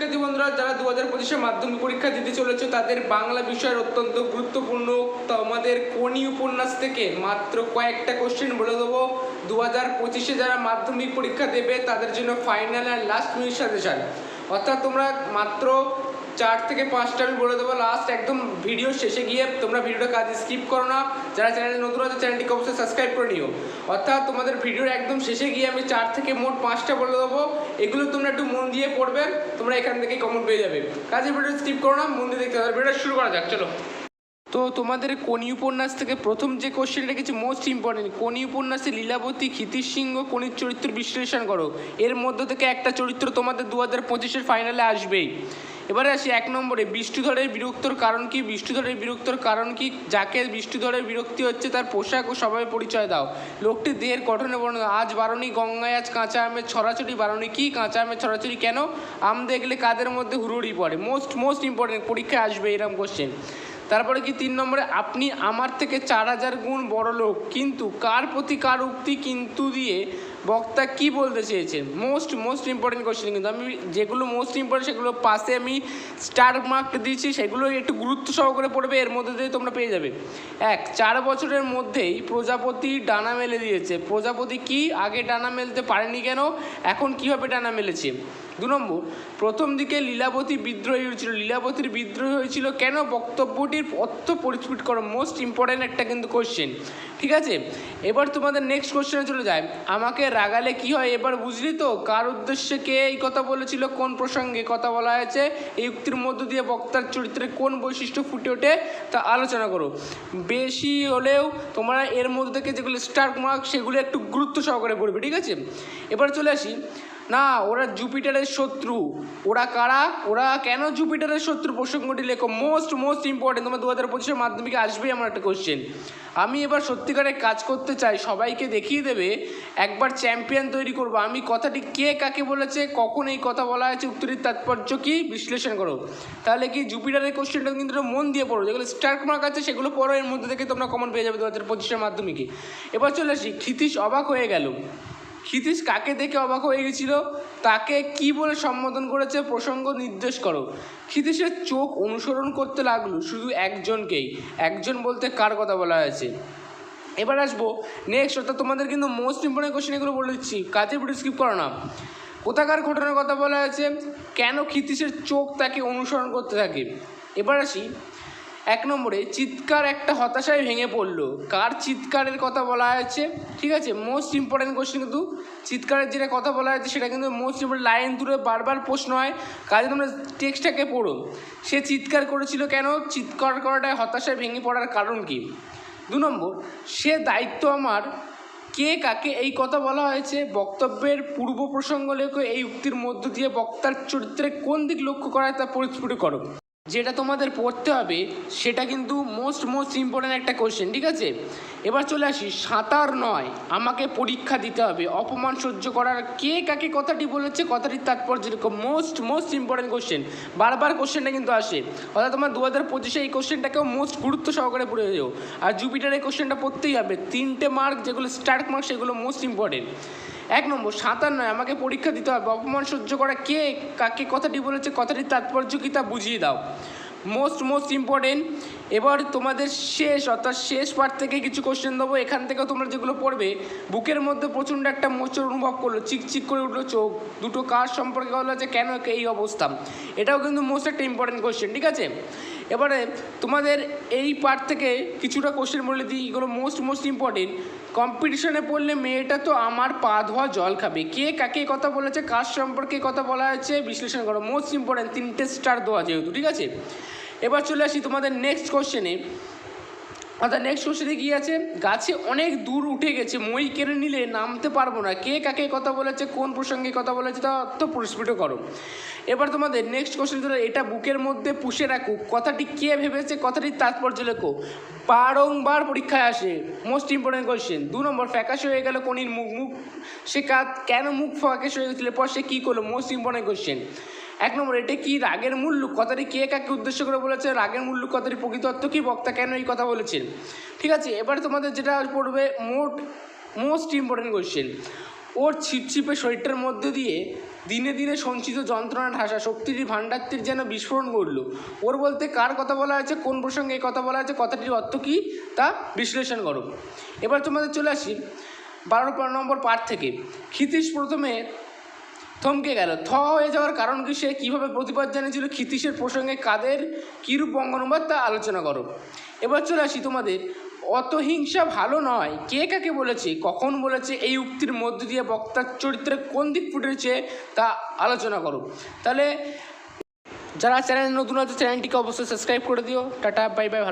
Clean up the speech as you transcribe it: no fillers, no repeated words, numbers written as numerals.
শিক্ষার্থী বন্ধুরা যারা 2025 মাধ্যমিক পরীক্ষা দিতে চলেছে তাদের বাংলা বিষয়ের অত্যন্ত গুরুত্বপূর্ণ তোমাদের কোনি উপন্যাস থেকে মাত্র কয়েকটা কোশ্চেন বলে দেবো। 2025 যারা মাধ্যমিক পরীক্ষা দেবে তাদের জন্য ফাইনাল আর লাস্ট মিনিট সাজেশন, অর্থাৎ তোমরা মাত্র 4 থেকে 5টা আমি বলে দেবো লাস্ট একদম ভিডিও শেষে গিয়ে। তোমরা ভিডিওটা কাজ স্কিপ করো না, যারা চ্যানেলে নতুন আছে চ্যানেলটিকে অবশ্যই সাবস্ক্রাইব করে নিও। অর্থাৎ তোমাদের ভিডিওর একদম শেষে গিয়ে আমি 4 থেকে মোট 5টা বলে দেবো, এগুলো তোমরা একটু মন দিয়ে পড়বে, তোমরা এখান থেকে কমেন্ট পেয়ে যাবে। কাজে ভিডিও স্কিপ করো না, মন দিয়ে দেখতে হবে। ভিডিওটা শুরু করা যাক, চলো। তো তোমাদের কোনি উপন্যাস থেকে প্রথম যে কোশ্চেনটা কিছু মোস্ট ইম্পর্টেন্ট, কোনি উপন্যাসে লীলাবতী ক্ষিতিশ সিংহ কোনির চরিত্র বিশ্লেষণ করো। এর মধ্য থেকে একটা চরিত্র তোমাদের 2025 ফাইনালে আসবেই। এবারে আসি 1 নম্বরে, বিষ্ণুধরের বিরক্তর কারণ কি? বিষ্ণুধরের বিরক্তর কারণ কি? যাকে বিষ্ণুধরের বিরক্তি হচ্ছে তার পোশাক ও স্বভাবের পরিচয় দাও। লোকটির দেহের গঠনে বর্ণনা, আজ বারণী গঙ্গায় আজ কাঁচা আমের ছড়াছড়ি। বারণী কি? কাঁচা আমের ছড়াছড়ি কেন? আম দেখলে কাদের মধ্যে হুড়ুড়ি পড়ে। মোস্ট ইম্পর্টেন্ট, পরীক্ষায় আসবে এরকম কোশ্চেন। তারপরে কি 3 নম্বরে, আপনি আমার থেকে 4000 গুণ বড় লোক, কিন্তু কার প্রতি কার উক্তি কিন্তু দিয়ে বক্তা কি বলতে চেয়েছেন? Most important question. কিন্তু আমি যেগুলো মোস্ট ইম্পর্টেন্ট সেগুলো পাশে আমি স্টার মার্ক দিয়েছি, সেগুলো একটু গুরুত্ব সহকারে পড়বে, এর মধ্যে দিয়ে তোমরা পেয়ে যাবে। 4 বছরের মধ্যেই প্রজাপতি ডানা মেলে দিয়েছে। প্রজাপতি কি আগে ডানা মেলতে পারেনি কেন, এখন কীভাবে ডানা মেলেছে? 2 নম্বর, প্রথম দিকে লীলাবতী বিদ্রোহী হয়েছিল। লীলাবতীর বিদ্রোহী হয়েছিল কেন? বক্তব্যটির অর্থ পরিস্ফুট করো। মোস্ট ইম্পর্টেন্ট একটা কিন্তু কোশ্চেন, ঠিক আছে। এবার তোমাদের নেক্সট কোশ্চেনে চলে যায়, আমাকে রাগালে কি হয়? এবার বুঝলি তো কার উদ্দেশ্যে কে এই কথা বলেছিল, কোন প্রসঙ্গে কথা বলা হয়েছে, এই উক্তির মধ্য দিয়ে বক্তার চরিত্রে কোন বৈশিষ্ট্য ফুটে ওঠে তা আলোচনা করো। বেশি হলেও তোমরা এর মধ্যে থেকে যেগুলো স্টার মার্ক সেগুলো একটু গুরুত্ব সহকারে পড়বে, ঠিক আছে। এবার চলে আসি, না ওরা জুপিটারের শত্রু, ওরা কারা, ওরা কেন জুপিটারের শত্রু, প্রসঙ্গটি লেখো। মোস্ট ইম্পর্টেন্ট, তোমার 2025 মাধ্যমিকে আসবেই আমার একটা কোশ্চেন। আমি এবার সত্যিকারের কাজ করতে চাই, সবাইকে দেখিয়ে দেবে, একবার চ্যাম্পিয়ন তৈরি করবো। আমি কথাটি কে কাকে বলেছে, কখন এই কথা বলা হয়েছে, উত্তরের তাৎপর্য কি বিশ্লেষণ করো। তাহলে কি জুপিটারের কোশ্চেনটা কিন্তু মন দিয়ে পড়ো, যেগুলো স্টার মার্ক আছে সেগুলো পড়ো, এর মধ্যে থেকে তোমরা কমন পেয়ে যাবে 2025 মাধ্যমিকে। এবার চলে আসি, ক্ষিতীশ অবাক হয়ে গেল। ক্ষিতীশ কাকে দেখে অবাক হয়ে গেছিল, তাকে কি বলে সম্বোধন করেছে, প্রসঙ্গ নির্দেশ করো। ক্ষিতীশের চোখ অনুসরণ করতে লাগলো শুধু একজনকেই। একজন বলতে কার কথা বলা হয়েছে? এবার আসবো নেক্সট, অর্থাৎ তোমাদের কিন্তু মোস্ট ইম্পর্টেন্ট কোশ্চেন এগুলো বলে দিচ্ছি, কাজে ভিডিও স্কিপ করো না। কোথাকার ঘটনার কথা বলা হয়েছে, কেন ক্ষিতীশের চোখ তাকে অনুসরণ করতে থাকে। এবার আসি 1 নম্বরে, চিৎকার একটা হতাশায় ভেঙে পড়লো। কার চিৎকারের কথা বলা হয়েছে, ঠিক আছে। মোস্ট ইম্পর্টেন্ট কোশ্চেন, কিন্তু চিৎকারের যেটা কথা বলা হয়েছে সেটা কিন্তু মোস্ট ইম্পর্টেন্ট, লাইন দূরে বারবার প্রশ্ন হয়, কাজে তোমরা টেক্সটটাকে পড়ো। সে চিৎকার করেছিল কেন, চিৎকার করাটায় হতাশায় ভেঙে পড়ার কারণ কি। 2 নম্বর, সে দায়িত্ব আমার, কে কাকে এই কথা বলা হয়েছে, বক্তব্যের পূর্ব প্রসঙ্গ লেখো। এই উক্তির মধ্য দিয়ে বক্তার চরিত্রে কোন দিক লক্ষ্য করা হয় তা পরিস্ফুট করো। যেটা তোমাদের পড়তে হবে সেটা কিন্তু মোস্ট ইম্পর্টেন্ট একটা কোশ্চেন, ঠিক আছে। এবার চলে আসি, সাঁতার নয় আমাকে পরীক্ষা দিতে হবে, অপমান সহ্য করার কে কাকে কথাটি বলেছে, কথাটির তাৎপর্য এরকম। মোস্ট ইম্পর্টেন্ট কোশ্চেন, বারবার কোশ্চেনটা কিন্তু আসে, অর্থাৎ তোমার 2025 এই কোশ্চেনটাকেও মোস্ট গুরুত্ব সহকারে পড়ে যাও। আর জুপিটারের কোশ্চেনটা পড়তেই হবে, 3টে মার্ক যেগুলো স্টার মার্ক সেগুলো মোস্ট ইম্পর্টেন্ট। 1 নম্বর, সাঁতার নয় আমাকে পরীক্ষা দিতে হবে, অপমান সহ্য করা কে কাকে কথাটি বলেছে, কথাটির তাৎপর্য কী তা বুঝিয়ে দাও। Most important. এবার তোমাদের শেষ, অর্থাৎ শেষ পার্ট থেকে কিছু কোশ্চেন দেবো, এখান থেকেও তোমরা যেগুলো পড়বে, বুকের মধ্যে প্রচণ্ড একটা মোচড় অনুভব করলো, চিকচিক করে উঠলো চোখ দুটো, কার সম্পর্কে বলা আছে, কেন এই অবস্থা, এটাও কিন্তু মোস্ট একটা ইম্পর্টেন্ট কোশ্চেন, ঠিক আছে। এবারে তোমাদের এই পার্ট থেকে কিছুটা কোশ্চেন বলে দিই, এগুলো মোস্ট ইম্পর্টেন্ট। কম্পিটিশনে পড়লে মেয়েটা তো আমার পা ধোয়া জল খাবে, কে কাকে কথা বলেছে, কার সম্পর্কে কথা বলা হয়েছে বিশ্লেষণ করো। মোস্ট ইম্পর্টেন্ট, 3টে স্টার দেওয়া যেহেতু, ঠিক আছে। এবার চলে আসি তোমাদের নেক্সট কোশ্চেনে, অর্থাৎ নেক্সট কোশ্চেনে কী আছে, গাছে অনেক দূর উঠে গেছে, মই কেড়ে নিলে নামতে পারবো না, কে কাকে কথা বলেছে, কোন প্রসঙ্গে কথা বলেছে তা অর্থ পরিস্ফুট করো। এবার তোমাদের নেক্সট কোশ্চেন ধরো, এটা বুকের মধ্যে পুষে রাখুক, কথাটি কে ভেবেছে, কথাটির তাৎপর্য লেখো। বারংবার পরীক্ষায় আসে, মোস্ট ইম্পর্টেন্ট কোশ্চেন। 2 নম্বর, ফ্যাকাশে হয়ে গেল কোনির মুখ সে কেন মুখ ফ্যাকাশে হয়ে গেছিল, পর সে কী করলো, মোস্ট ইম্পর্টেন্ট কোশ্চেন। 1 নম্বর, এটা কি রাগের মূল্য, কথাটি কে কাকে উদ্দেশ্য করে বলেছে, রাগের মূল্য কথাটি প্রকৃত অর্থ কী, বক্তা কেন এই কথা বলেছেন, ঠিক আছে। এবার তোমাদের যেটা পড়বে মোস্ট ইম্পর্টেন্ট কোশ্চেন, ওর ছিপছিপে শরীরটার মধ্যে দিয়ে দিনে দিনে সঞ্চিত যন্ত্রণা ঢাসা শক্তির ভাণ্ডারটির যেন বিস্ফোরণ ঘটল। ওর বলতে কার কথা বলা হয়েছে, কোন প্রসঙ্গে এই কথা বলা হয়েছে, কথাটির অর্থ কী তা বিশ্লেষণ করো। এবার তোমাদের চলে আসি 12 নম্বর পাঠ থেকে। ক্ষিতীশ প্রথমে থমকে গেল। হয়ে যাওয়ার কারণ কি, সে কীভাবে প্রতিবাদ জানিয়েছিল, ক্ষিতীশের প্রসঙ্গে কাদের কীরূপ বঙ্গানুবাদ তা আলোচনা করো। এবার চলে আসি তোমাদের অত হিংসা ভালো নয় কে কাকে বলেছে, কখন বলেছে, এই উক্তির মধ্য দিয়ে বক্তার চরিত্রের কোন দিক ফুটেছে তা আলোচনা করো। তাহলে যারা চ্যানেল নতুন আছে চ্যানেলটিকে অবশ্যই সাবস্ক্রাইব করে দিও। Tata, bye bye.